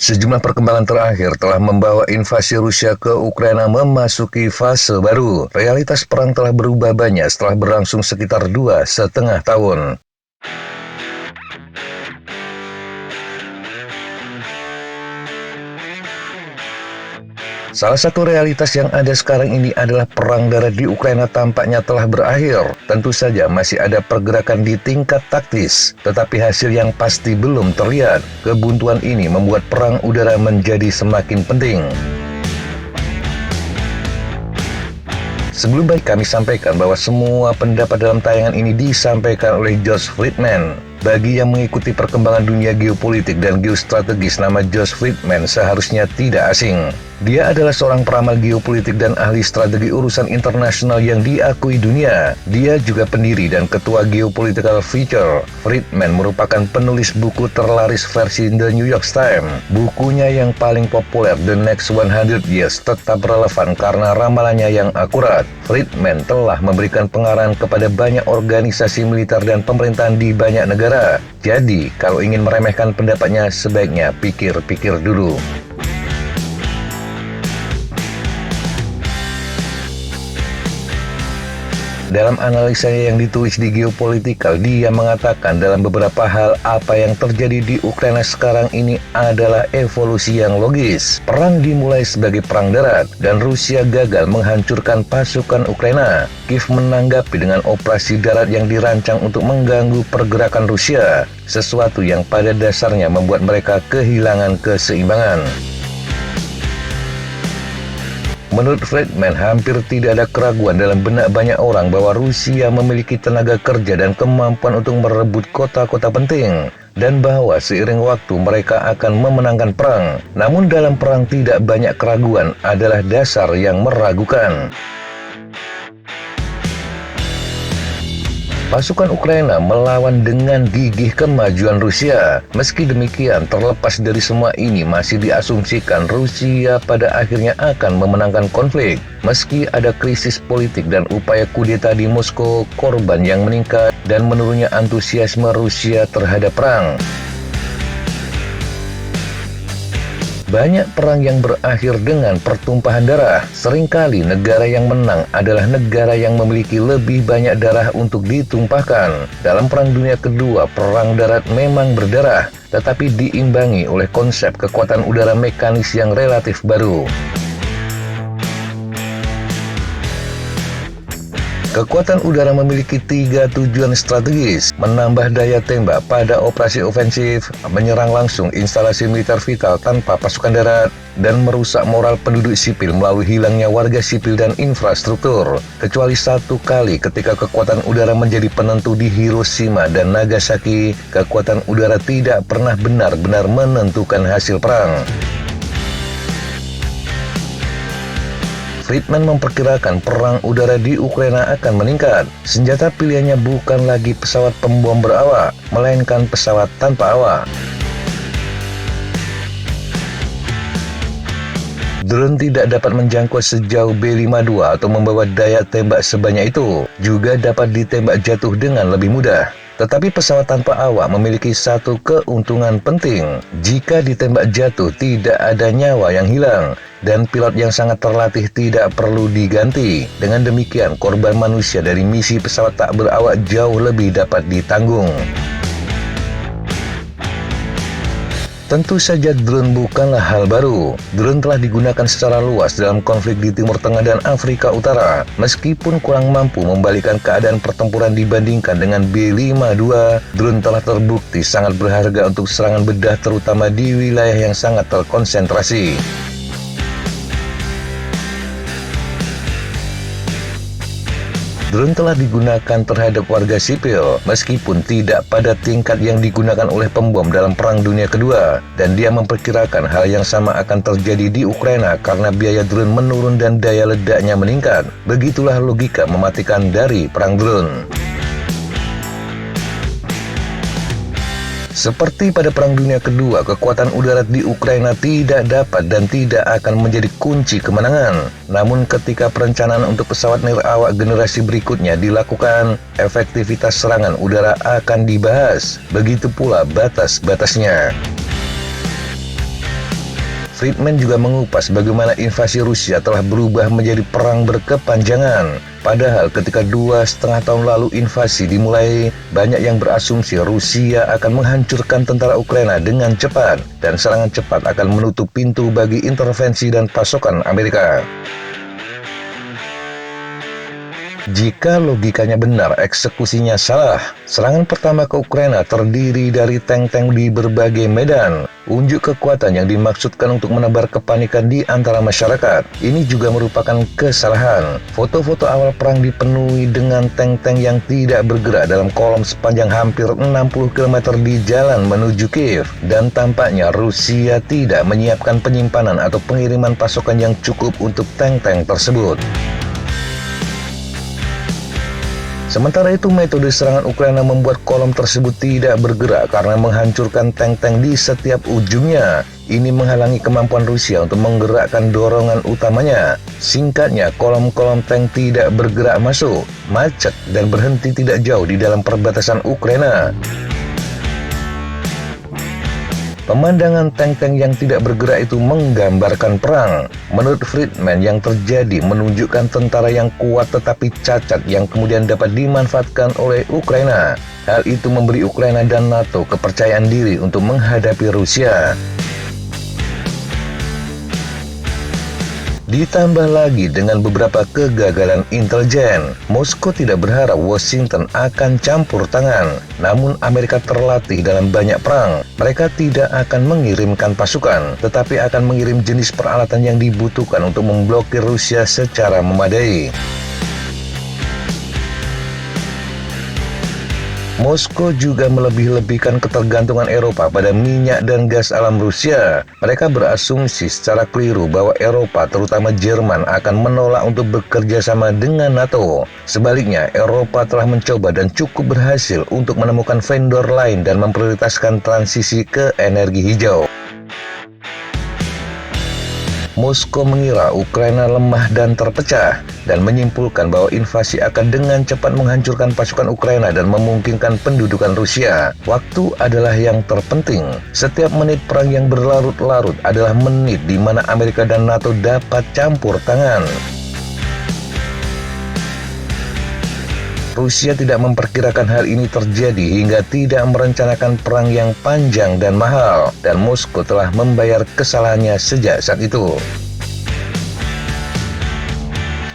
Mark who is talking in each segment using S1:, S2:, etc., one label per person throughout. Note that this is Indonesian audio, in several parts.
S1: Sejumlah perkembangan terakhir telah membawa invasi Rusia ke Ukraina memasuki fase baru. Realitas perang telah berubah banyak setelah berlangsung sekitar 2,5 tahun. Salah satu realitas yang ada sekarang ini adalah perang darat di Ukraina tampaknya telah berakhir. Tentu saja masih ada pergerakan di tingkat taktis, tetapi hasil yang pasti belum terlihat. Kebuntuan ini membuat perang udara menjadi semakin penting. Sebelum baik kami sampaikan bahwa semua pendapat dalam tayangan ini disampaikan oleh Josh Friedman. Bagi yang mengikuti perkembangan dunia geopolitik dan geostrategis, nama Josh Friedman seharusnya tidak asing. Dia adalah seorang peramal geopolitik dan ahli strategi urusan internasional yang diakui dunia. Dia juga pendiri dan ketua Geopolitical Future. Friedman merupakan penulis buku terlaris versi The New York Times. Bukunya yang paling populer, The Next 100 Years, tetap relevan karena ramalannya yang akurat. Friedman telah memberikan pengarahan kepada banyak organisasi militer dan pemerintahan di banyak negara. Jadi, kalau ingin meremehkan pendapatnya, sebaiknya pikir-pikir dulu. Dalam analisanya yang ditulis di Geopolitical, dia mengatakan dalam beberapa hal apa yang terjadi di Ukraina sekarang ini adalah evolusi yang logis. Perang dimulai sebagai perang darat dan Rusia gagal menghancurkan pasukan Ukraina. Kiev menanggapi dengan operasi darat yang dirancang untuk mengganggu pergerakan Rusia, sesuatu yang pada dasarnya membuat mereka kehilangan keseimbangan. Menurut Friedman, hampir tidak ada keraguan dalam benak banyak orang bahwa Rusia memiliki tenaga kerja dan kemampuan untuk merebut kota-kota penting, dan bahwa seiring waktu mereka akan memenangkan perang. Namun dalam perang tidak banyak keraguan adalah dasar yang meragukan. Pasukan Ukraina melawan dengan gigih kemajuan Rusia. Meski demikian, terlepas dari semua ini masih diasumsikan Rusia pada akhirnya akan memenangkan konflik. Meski ada krisis politik dan upaya kudeta di Moskow, korban yang meningkat dan menurunnya antusiasme Rusia terhadap perang. Banyak perang yang berakhir dengan pertumpahan darah. Seringkali negara yang menang adalah negara yang memiliki lebih banyak darah untuk ditumpahkan. Dalam Perang Dunia Kedua, perang darat memang berdarah, tetapi diimbangi oleh konsep kekuatan udara mekanis yang relatif baru. Kekuatan udara memiliki 3 tujuan strategis: menambah daya tembak pada operasi ofensif, menyerang langsung instalasi militer vital tanpa pasukan darat, dan merusak moral penduduk sipil melalui hilangnya warga sipil dan infrastruktur. Kecuali satu kali ketika kekuatan udara menjadi penentu di Hiroshima dan Nagasaki, kekuatan udara tidak pernah benar-benar menentukan hasil perang. Friedman memperkirakan perang udara di Ukraina akan meningkat. Senjata pilihannya bukan lagi pesawat pembom berawak, melainkan pesawat tanpa awak. Drone tidak dapat menjangkau sejauh B-52 atau membawa daya tembak sebanyak itu. Juga dapat ditembak jatuh dengan lebih mudah. Tetapi pesawat tanpa awak memiliki satu keuntungan penting. Jika ditembak jatuh, tidak ada nyawa yang hilang, dan pilot yang sangat terlatih tidak perlu diganti. Dengan demikian, korban manusia dari misi pesawat tak berawak jauh lebih dapat ditanggung. Tentu saja drone bukanlah hal baru. Drone telah digunakan secara luas dalam konflik di Timur Tengah dan Afrika Utara. Meskipun kurang mampu membalikan keadaan pertempuran dibandingkan dengan B-52, drone telah terbukti sangat berharga untuk serangan bedah terutama di wilayah yang sangat terkonsentrasi. Drone telah digunakan terhadap warga sipil, meskipun tidak pada tingkat yang digunakan oleh pembom dalam Perang Dunia Kedua, dan dia memperkirakan hal yang sama akan terjadi di Ukraina karena biaya drone menurun dan daya ledaknya meningkat. Begitulah logika mematikan dari perang drone. Seperti pada Perang Dunia Kedua, kekuatan udara di Ukraina tidak dapat dan tidak akan menjadi kunci kemenangan. Namun ketika perencanaan untuk pesawat nirawak generasi berikutnya dilakukan, efektivitas serangan udara akan dibahas. Begitu pula batas-batasnya. Friedman juga mengupas bagaimana invasi Rusia telah berubah menjadi perang berkepanjangan. Padahal ketika 2,5 tahun lalu invasi dimulai, banyak yang berasumsi Rusia akan menghancurkan tentara Ukraina dengan cepat, dan serangan cepat akan menutup pintu bagi intervensi dan pasokan Amerika. Jika logikanya benar, eksekusinya salah. Serangan pertama ke Ukraina terdiri dari tank-tank di berbagai medan. Unjuk kekuatan yang dimaksudkan untuk menebar kepanikan di antara masyarakat. Ini juga merupakan kesalahan. Foto-foto awal perang dipenuhi dengan tank-tank yang tidak bergerak dalam kolom sepanjang hampir 60 km di jalan menuju Kiev. Dan tampaknya Rusia tidak menyiapkan penyimpanan atau pengiriman pasokan yang cukup untuk tank-tank tersebut. Sementara itu, metode serangan Ukraina membuat kolom tersebut tidak bergerak karena menghancurkan tank-tank di setiap ujungnya. Ini menghalangi kemampuan Rusia untuk menggerakkan dorongan utamanya. Singkatnya, kolom-kolom tank tidak bergerak masuk, macet, dan berhenti tidak jauh di dalam perbatasan Ukraina. Pemandangan tank-tank yang tidak bergerak itu menggambarkan perang. Menurut Friedman, yang terjadi menunjukkan tentara yang kuat tetapi cacat yang kemudian dapat dimanfaatkan oleh Ukraina. Hal itu memberi Ukraina dan NATO kepercayaan diri untuk menghadapi Rusia. Ditambah lagi dengan beberapa kegagalan intelijen, Moskow tidak berharap Washington akan campur tangan. Namun Amerika terlatih dalam banyak perang. Mereka tidak akan mengirimkan pasukan, tetapi akan mengirim jenis peralatan yang dibutuhkan untuk memblokir Rusia secara memadai. Moskow juga melebih-lebihkan ketergantungan Eropa pada minyak dan gas alam Rusia. Mereka berasumsi secara keliru bahwa Eropa, terutama Jerman, akan menolak untuk bekerja sama dengan NATO. Sebaliknya, Eropa telah mencoba dan cukup berhasil untuk menemukan vendor lain dan memprioritaskan transisi ke energi hijau. Moskow mengira Ukraina lemah dan terpecah, dan menyimpulkan bahwa invasi akan dengan cepat menghancurkan pasukan Ukraina dan memungkinkan pendudukan Rusia. Waktu adalah yang terpenting. Setiap menit perang yang berlarut-larut adalah menit di mana Amerika dan NATO dapat campur tangan. Rusia tidak memperkirakan hal ini terjadi hingga tidak merencanakan perang yang panjang dan mahal, dan Moskow telah membayar kesalahannya sejak saat itu.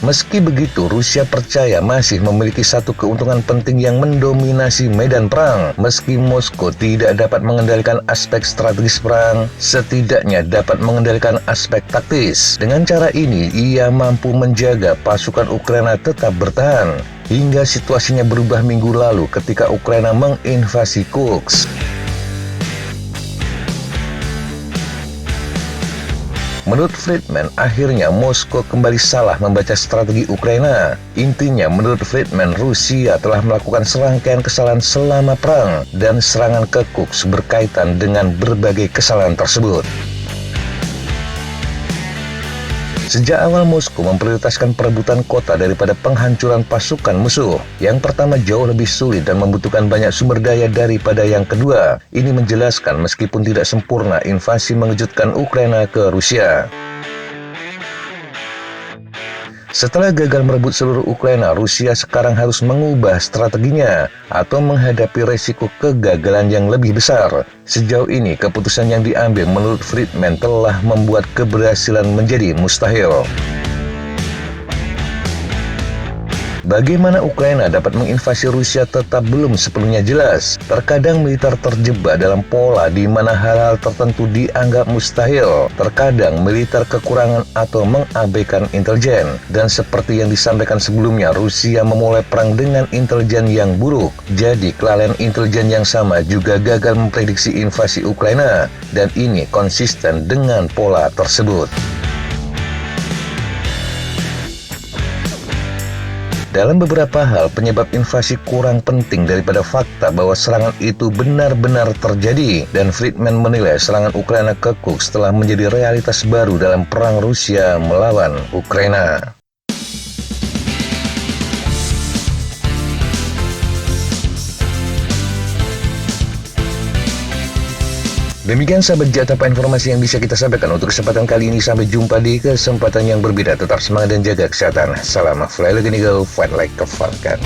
S1: Meski begitu, Rusia percaya masih memiliki satu keuntungan penting yang mendominasi medan perang. Meski Moskow tidak dapat mengendalikan aspek strategis perang, setidaknya dapat mengendalikan aspek taktis. Dengan cara ini, ia mampu menjaga pasukan Ukraina tetap bertahan, hingga situasinya berubah minggu lalu ketika Ukraina menginvasi Kursk. Menurut Friedman, akhirnya Moskow kembali salah membaca strategi Ukraina. Intinya, menurut Friedman, Rusia telah melakukan serangkaian kesalahan selama perang, dan serangan ke Kursk berkaitan dengan berbagai kesalahan tersebut. Sejak awal Moskow memprioritaskan perebutan kota daripada penghancuran pasukan musuh. Yang pertama jauh lebih sulit dan membutuhkan banyak sumber daya daripada yang kedua. Ini menjelaskan meskipun tidak sempurna invasi mengejutkan Ukraina ke Rusia. Setelah gagal merebut seluruh Ukraina, Rusia sekarang harus mengubah strateginya atau menghadapi resiko kegagalan yang lebih besar. Sejauh ini, keputusan yang diambil menurut Friedman telah membuat keberhasilan menjadi mustahil. Bagaimana Ukraina dapat menginvasi Rusia tetap belum sepenuhnya jelas. Terkadang militer terjebak dalam pola di mana hal-hal tertentu dianggap mustahil. Terkadang militer kekurangan atau mengabaikan intelijen. Dan seperti yang disampaikan sebelumnya, Rusia memulai perang dengan intelijen yang buruk. Jadi kelalaian intelijen yang sama juga gagal memprediksi invasi Ukraina. Dan ini konsisten dengan pola tersebut. Dalam beberapa hal, penyebab invasi kurang penting daripada fakta bahwa serangan itu benar-benar terjadi, dan Friedman menilai serangan Ukraina ke Kursk telah menjadi realitas baru dalam perang Rusia melawan Ukraina. Demikian sahabat Jatapa informasi yang bisa kita sampaikan untuk kesempatan kali ini. Sampai jumpa di kesempatan yang berbeda. Tetap semangat dan jaga kesehatan. Salam fly like an eagle, fight like a falcon.